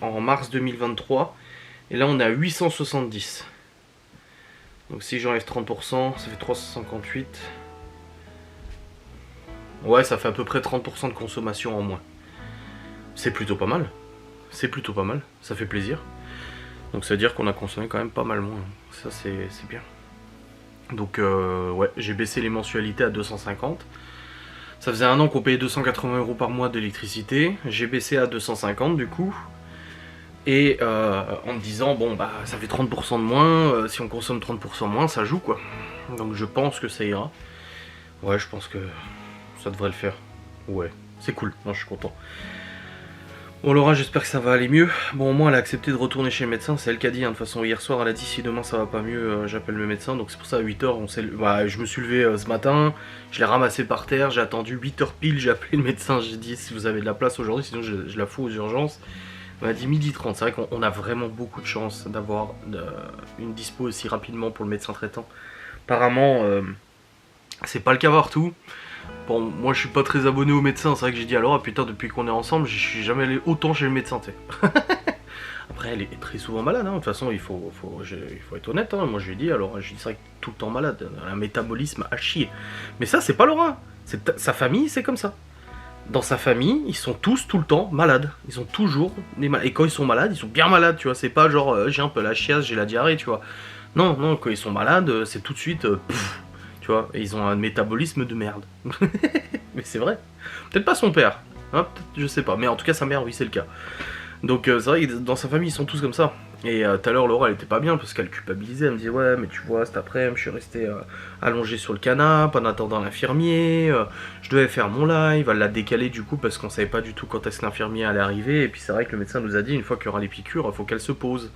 en mars 2023. Et là on est à 870. Donc si j'enlève 30%, ça fait 358. Ouais, ça fait à peu près 30% de consommation en moins. C'est plutôt pas mal. C'est plutôt pas mal, ça fait plaisir. Donc ça veut dire qu'on a consommé quand même pas mal moins. Ça c'est bien. Donc ouais, j'ai baissé les mensualités à 250. Ça faisait un an qu'on payait 280 € par mois d'électricité. J'ai baissé à 250 du coup. Et en me disant, bon bah ça fait 30% de moins, si on consomme 30% moins, ça joue quoi. Donc je pense que ça ira. Ouais, je pense que ça devrait le faire. Ouais, c'est cool, moi je suis content. Bon Laura, j'espère que ça va aller mieux. Bon, au moins elle a accepté de retourner chez le médecin, c'est elle qui a dit, hein. De toute façon hier soir elle a dit si demain ça va pas mieux, j'appelle le médecin. Donc c'est pour ça à 8h, bah, je me suis levé ce matin, je l'ai ramassé par terre, j'ai attendu 8h pile, j'ai appelé le médecin, j'ai dit si vous avez de la place aujourd'hui, sinon je la fous aux urgences. On m'a dit 12h30, c'est vrai qu'on a vraiment beaucoup de chance d'avoir une dispo aussi rapidement pour le médecin traitant. Apparemment, c'est pas le cas partout. Bon, moi je suis pas très abonné au médecin, c'est vrai que j'ai dit alors, ah, putain, depuis qu'on est ensemble, je suis jamais allé autant chez le médecin, tu sais. Après, elle est très souvent malade, hein. De toute façon, il faut être honnête, hein. Moi je lui ai dit, alors, je dis c'est vrai que tout le temps malade, un métabolisme à chier. Mais ça, c'est pas Laura, sa famille, c'est comme ça. Dans sa famille, ils sont tous tout le temps malades. Ils sont toujours des malades. Et quand ils sont malades, ils sont bien malades, tu vois. C'est pas genre j'ai un peu la chiasse, j'ai la diarrhée, tu vois. Non, non, quand ils sont malades, c'est tout de suite tu vois. Et ils ont un métabolisme de merde. Mais c'est vrai. Peut-être pas son père, hein, je sais pas. Mais en tout cas, sa mère, oui, c'est le cas. Donc c'est vrai que dans sa famille, ils sont tous comme ça. Et tout à l'heure, Laura, elle était pas bien parce qu'elle culpabilisait. Elle me disait, ouais, mais tu vois, cet après-midi, je suis resté allongé sur le canapé en attendant l'infirmier. Je devais faire mon live. Elle l'a décalé du coup parce qu'on savait pas du tout quand est-ce que l'infirmier allait arriver. Et puis c'est vrai que le médecin nous a dit, une fois qu'il y aura les piqûres, il faut qu'elle se pose.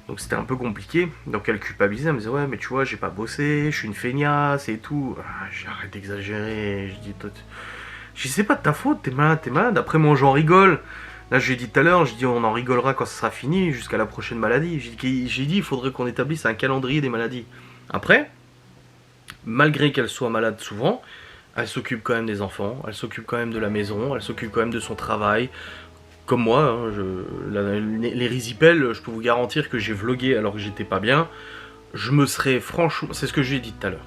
Donc c'était un peu compliqué. Donc elle culpabilisait. Elle me disait, ouais, mais tu vois, j'ai pas bossé, je suis une feignasse et tout. J'arrête d'exagérer. Je dis, c'est pas de ta faute, t'es malade. Après, moi, j'en rigole. Là, je lui ai dit tout à l'heure, je dis on en rigolera quand ça sera fini, jusqu'à la prochaine maladie. J'ai dit il faudrait qu'on établisse un calendrier des maladies. Après, malgré qu'elle soit malade souvent, elle s'occupe quand même des enfants, elle s'occupe quand même de la maison, elle s'occupe quand même de son travail. Comme moi, hein, les risipelles, je peux vous garantir que j'ai vlogué alors que j'étais pas bien. Je me serais franchement... C'est ce que je lui ai dit tout à l'heure.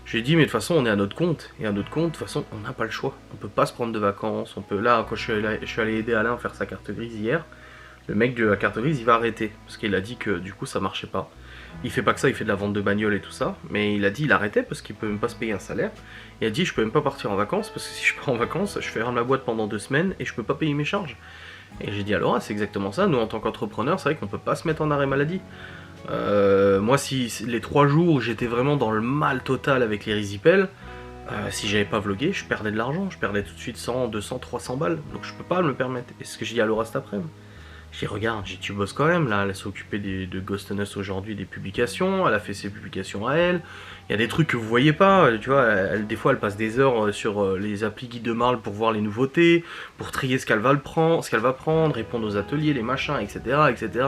J'ai dit mais de toute façon on est à notre compte, et à notre compte de toute façon on n'a pas le choix, on peut pas se prendre de vacances, on peut là quand je suis allé aider Alain à faire sa carte grise hier, le mec de la carte grise il va arrêter, parce qu'il a dit que du coup ça marchait pas. Il fait pas que ça, il fait de la vente de bagnole et tout ça, mais il a dit il arrêtait parce qu'il peut même pas se payer un salaire, il a dit je peux même pas partir en vacances, parce que si je pars en vacances, je ferme la boîte pendant 2 semaines et je peux pas payer mes charges. Et j'ai dit alors c'est exactement ça, nous en tant qu'entrepreneurs c'est vrai qu'on peut pas se mettre en arrêt maladie. Moi si les 3 jours où j'étais vraiment dans le mal total avec les risipelles, si j'avais pas vlogué, je perdais de l'argent, je perdais tout de suite 100, 200, 300 balles, donc je peux pas me le permettre. Et ce que j'ai dit à Laura cet après-midi, j'ai dit regarde, tu bosses quand même, là elle s'est occupée de Ghost Us aujourd'hui, des publications, elle a fait ses publications à elle, il y a des trucs que vous voyez pas, tu vois, des fois elle passe des heures sur les applis Guide de Marle pour voir les nouveautés, pour trier ce qu'elle va prendre, répondre aux ateliers, les machins, etc., etc.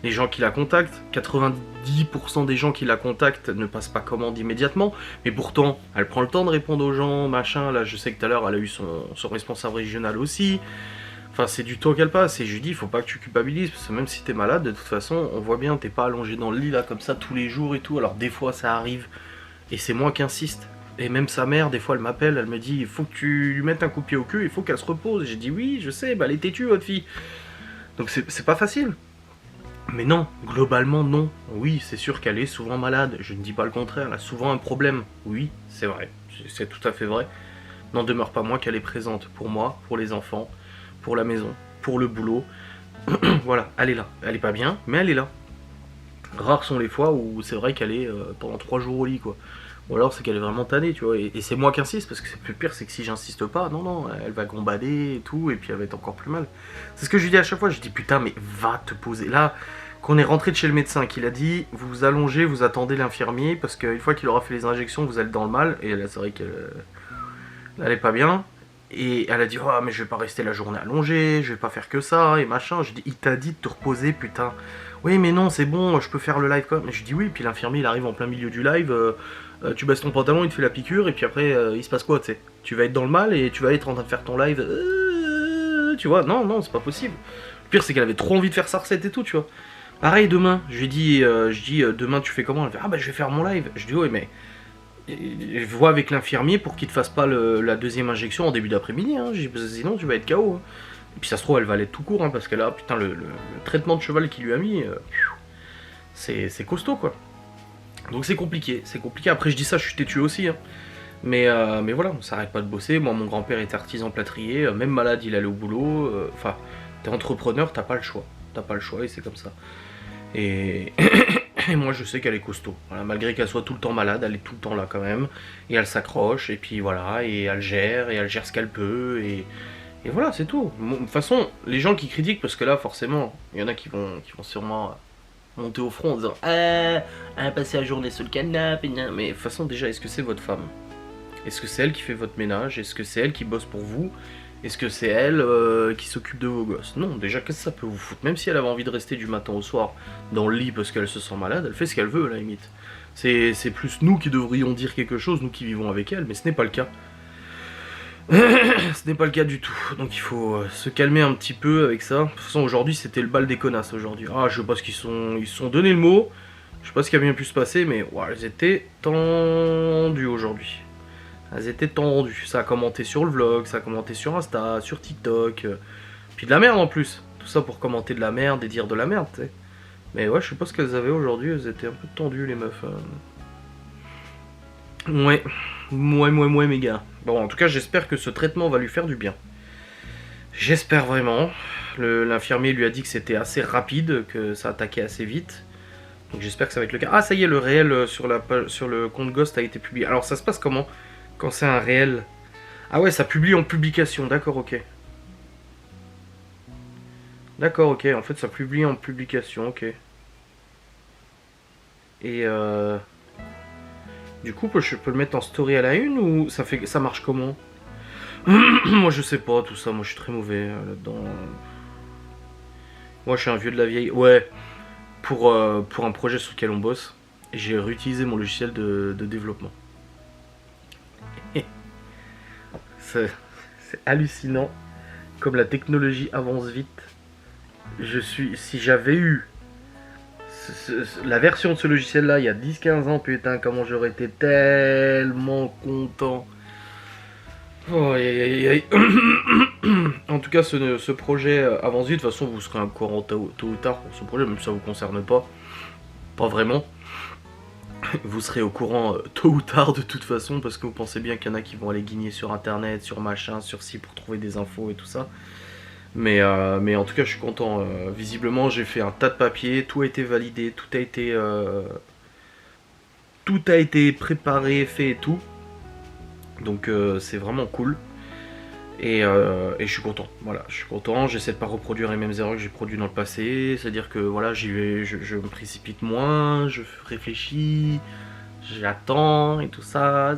Les gens qui la contactent, 90% des gens qui la contactent ne passent pas commande immédiatement, mais pourtant, elle prend le temps de répondre aux gens, machin, là je sais que tout à l'heure elle a eu son responsable régional aussi, enfin c'est du temps qu'elle passe, et je lui dis, il faut pas que tu culpabilises, parce que même si t'es malade, de toute façon, on voit bien, t'es pas allongé dans le lit là comme ça tous les jours et tout, alors des fois ça arrive, et c'est moi qui insiste. Et même sa mère, des fois, elle m'appelle, elle me dit, il faut que tu lui mettes un coup de pied au cul, il faut qu'elle se repose. J'ai dit, oui, je sais, bah elle est têtue, votre fille. Donc c'est pas facile. Mais non, globalement, non. Oui, c'est sûr qu'elle est souvent malade, je ne dis pas le contraire, elle a souvent un problème. Oui, c'est vrai, c'est tout à fait vrai. N'en demeure pas moins qu'elle est présente pour moi, pour les enfants, pour la maison, pour le boulot. Voilà, elle est là. Elle est pas bien, mais elle est là. Rares sont les fois où c'est vrai qu'elle est pendant 3 jours au lit, quoi. Ou alors c'est qu'elle est vraiment tannée, tu vois, et c'est moi qui insiste, parce que c'est plus pire, c'est que si j'insiste pas, non, elle va gombader et tout, et puis elle va être encore plus mal. C'est ce que je lui dis à chaque fois, je dis putain, mais va te poser. Là, qu'on est rentré de chez le médecin, qu'il a dit, vous vous allongez, vous attendez l'infirmier, parce qu'une fois qu'il aura fait les injections, vous allez dans le mal, et là c'est vrai qu'elle elle est pas bien, et elle a dit, oh mais je vais pas rester la journée allongée, je vais pas faire que ça, et machin. Je dis, il t'a dit de te reposer, putain. Oui mais non, c'est bon, je peux faire le live quand même. Je dis oui, puis l'infirmier il arrive en plein milieu du live, tu baisses ton pantalon, il te fait la piqûre, et puis après il se passe quoi, tu sais. Tu vas être dans le mal et tu vas être en train de faire ton live, tu vois, non, c'est pas possible. Le pire c'est qu'elle avait trop envie de faire sa recette et tout, tu vois. Pareil demain, je lui dis, demain tu fais comment? Elle fait, ah bah je vais faire mon live. Je dis oui mais, je vois avec l'infirmier pour qu'il te fasse pas la 2e injection en début d'après-midi, hein. Je dis, sinon tu vas être KO, hein. Et puis ça se trouve elle va aller tout court, hein, parce que là, putain, le traitement de cheval qu'il lui a mis, c'est costaud quoi. Donc c'est compliqué. Après je dis ça, je suis têtu aussi. Hein. Mais voilà, on s'arrête pas de bosser. Moi mon grand-père était artisan plâtrier, même malade il allait au boulot. Enfin, t'es entrepreneur, t'as pas le choix. Et c'est comme ça. Et moi je sais qu'elle est costaud. Voilà, malgré qu'elle soit tout le temps malade, elle est tout le temps là quand même. Et elle s'accroche, et puis voilà, et elle gère ce qu'elle peut, et voilà, c'est tout. De toute façon, les gens qui critiquent, parce que là forcément, il y en a qui vont sûrement monter au front en disant passer la journée sur le canapé, mais de toute façon déjà, est-ce que c'est votre femme? Est-ce que c'est elle qui fait votre ménage? Est-ce que c'est elle qui bosse pour vous? Est-ce que c'est elle qui s'occupe de vos gosses? Non, déjà, qu'est-ce que ça peut vous foutre? Même si elle avait envie de rester du matin au soir dans le lit parce qu'elle se sent malade, elle fait ce qu'elle veut à la limite. C'est plus nous qui devrions dire quelque chose, nous qui vivons avec elle, mais ce n'est pas le cas. Ce n'est pas le cas du tout. Donc il faut se calmer un petit peu avec ça. De toute façon, aujourd'hui, c'était le bal des connasses aujourd'hui. Ah, je sais pas ce qu'ils se sont donné le mot. Je sais pas ce qui a bien pu se passer, mais ouais, elles étaient tendues aujourd'hui. Elles étaient tendues. Ça a commenté sur le vlog, ça a commenté sur Insta, sur TikTok. Puis de la merde en plus. Tout ça pour commenter de la merde et dire de la merde, tu sais. Mais ouais, je sais pas ce qu'elles avaient aujourd'hui. Elles étaient un peu tendues, les meufs. Ouais, mes gars. Bon, en tout cas, j'espère que ce traitement va lui faire du bien. J'espère vraiment. L'infirmier lui a dit que c'était assez rapide, que ça attaquait assez vite. Donc j'espère que ça va être le cas. Ah, ça y est, le réel sur le compte Ghost a été publié. Alors, ça se passe comment quand c'est un réel? Ah ouais, ça publie en publication. D'accord, ok. D'accord, ok. En fait, ça publie en publication, ok. Et du coup, je peux le mettre en story à la une ou ça marche comment? Moi, je sais pas tout ça. Moi, je suis très mauvais là-dedans. Moi, je suis un vieux de la vieille. Ouais. Pour un projet sur lequel on bosse, j'ai réutilisé mon logiciel de développement. C'est hallucinant comme la technologie avance vite. Si j'avais eu la version de ce logiciel là il y a 10-15 ans, putain, comment j'aurais été tellement content. Oh, en tout cas, ce projet avance vite. De toute façon, vous serez au courant tôt ou tard pour ce projet, même si ça vous concerne pas vraiment. Vous serez au courant tôt ou tard de toute façon, parce que vous pensez bien qu'il y en a qui vont aller guigner sur internet, sur machin, sur ci pour trouver des infos et tout ça. Mais en tout cas, je suis content. Visiblement, j'ai fait un tas de papiers, tout a été validé, tout a été préparé, fait et tout. Donc c'est vraiment cool. Et je suis content. Voilà, je suis content. J'essaie de pas reproduire les mêmes erreurs que j'ai produites dans le passé. C'est-à-dire que voilà, j'y vais, je me précipite moins, je réfléchis, j'attends et tout ça.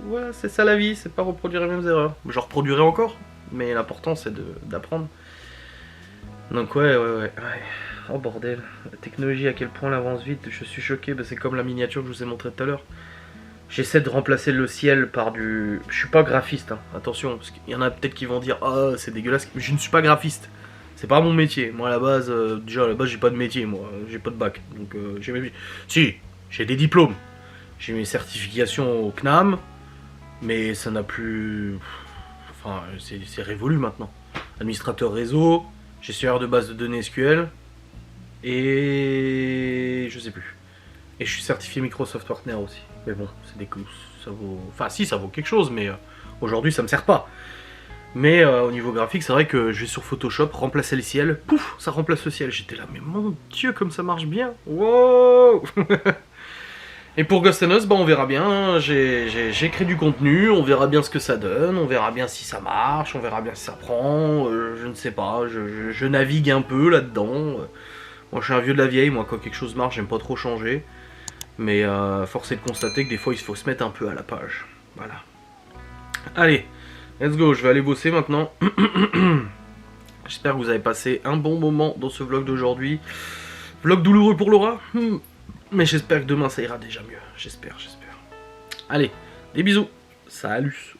Voilà, c'est ça la vie, c'est pas reproduire les mêmes erreurs. Je reproduirai encore, mais l'important c'est d'apprendre. Donc ouais. Oh bordel, la technologie à quel point elle avance vite, je suis choqué. C'est comme la miniature que je vous ai montré tout à l'heure. J'essaie de remplacer le ciel par du... Je suis pas graphiste, hein. Attention, parce qu'il y en a peut-être qui vont dire « Ah, c'est dégueulasse ». Je ne suis pas graphiste. C'est pas mon métier. Moi, à la base, j'ai pas de métier, moi. J'ai pas de bac. Donc, Si, j'ai des diplômes. J'ai mes certifications au CNAM. Mais ça n'a plus... Enfin, c'est révolu maintenant. Administrateur réseau, gestionnaire de base de données SQL. Et... je sais plus. Et je suis certifié Microsoft Partner aussi. Mais bon, c'est des coups, ça vaut... Enfin si, ça vaut quelque chose, mais aujourd'hui ça me sert pas. Mais au niveau graphique, c'est vrai que je vais sur Photoshop, remplacer le ciel, pouf, ça remplace le ciel. J'étais là, mais mon dieu, comme ça marche bien. Wow. Et pour Ghost & Us, on verra bien. J'ai créé du contenu, on verra bien ce que ça donne, on verra bien si ça marche, on verra bien si ça prend, je ne sais pas, je navigue un peu là-dedans. Moi je suis un vieux de la vieille, moi quand quelque chose marche, j'aime pas trop changer. Mais force est de constater que des fois il faut se mettre un peu à la page. Voilà. Allez, let's go, je vais aller bosser maintenant. J'espère que vous avez passé un bon moment dans ce vlog d'aujourd'hui. Vlog douloureux pour Laura, mais j'espère que demain ça ira déjà mieux. J'espère. Allez, des bisous. Salut.